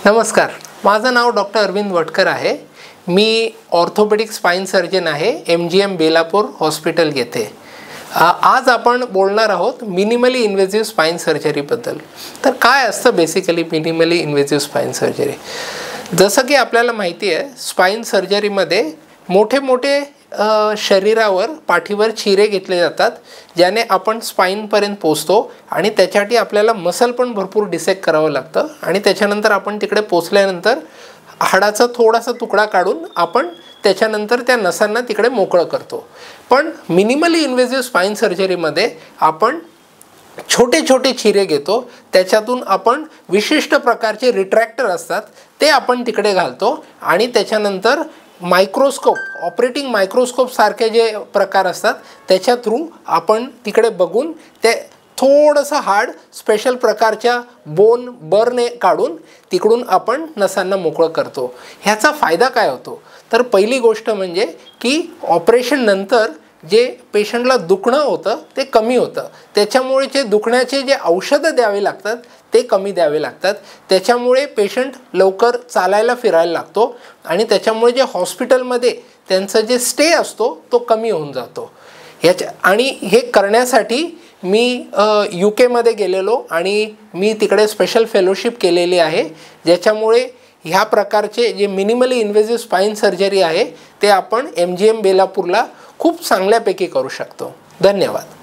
नमस्कार, माझं नाव डॉक्टर अरविंद वटकर आहे। मी ऑर्थोपेडिक स्पाइन सर्जन आहे MGM बेलापूर हॉस्पिटल येथे। आज आपण बोलणार आहोत मिनिमली इन्व्हेसिव्ह स्पाइन सर्जरी बद्दल। तर काय असतं basically minimally invasive spine surgery? जसं की आपल्याला माहिती आहे, स्पाइन सर्जरीमध्ये मोठे मोठे शरीरावर पाठीवर चिरे घेतले जातात, ज्याने आपण स्पाइनपर्यंत पोहोचतो आणि त्याच्यासाठी आपल्याला मसल पण भरपूर डिसेक्ट करावं लागतं आणि त्याच्यानंतर आपण तिकडे पोहोचल्यानंतर हाडाचा थोडासा तुकडा काढून आपण त्याच्यानंतर त्या नसांना तिकडे मोकळं करतो। पण मिनिमली इन्व्हेसिव्ह स्पाइन सर्जरीमध्ये आपण छोटे छोटे चिरे घेतो, त्याच्यातून आपण विशिष्ट प्रकारचे रिट्रॅक्टर असतात ते आपण तिकडे घालतो आणि त्याच्यानंतर मायक्रोस्कोप, ऑपरेटिंग मायक्रोस्कोप सारखे जे प्रकार असतात त्याच्या थ्रू आपण तिकडे बघून ते थोडंसं हाड स्पेशल प्रकारच्या बोन बरने काढून तिकडून आपण नसांना मोकळं करतो। ह्याचा फायदा काय होतो? तर पहिली गोष्ट म्हणजे की ऑपरेशन नंतर जे पेशंटला दुखणं होतं ते कमी होतं, त्याच्यामुळे जे दुखण्याचे जे औषधं द्यावे लागतात ते कमी द्यावे लागतात, त्याच्यामुळे पेशंट लवकर चालायला फिरायला लागतो आणि त्याच्यामुळे जे हॉस्पिटलमध्ये त्यांचा जे स्टे असतो तो कमी होऊन जातो। आणि हे करण्यासाठी मी UK गेलेलो आणि मी तिकडे स्पेशल फेलोशिप केलेली आहे, ज्याच्यामुळे ह्या प्रकारचे जे मिनिमली इन्व्हेसिव्ह स्पाइन सर्जरी आहे ते आपण MGM बेलापूरला खूप चांगल्यापैकी करू शकतो। धन्यवाद।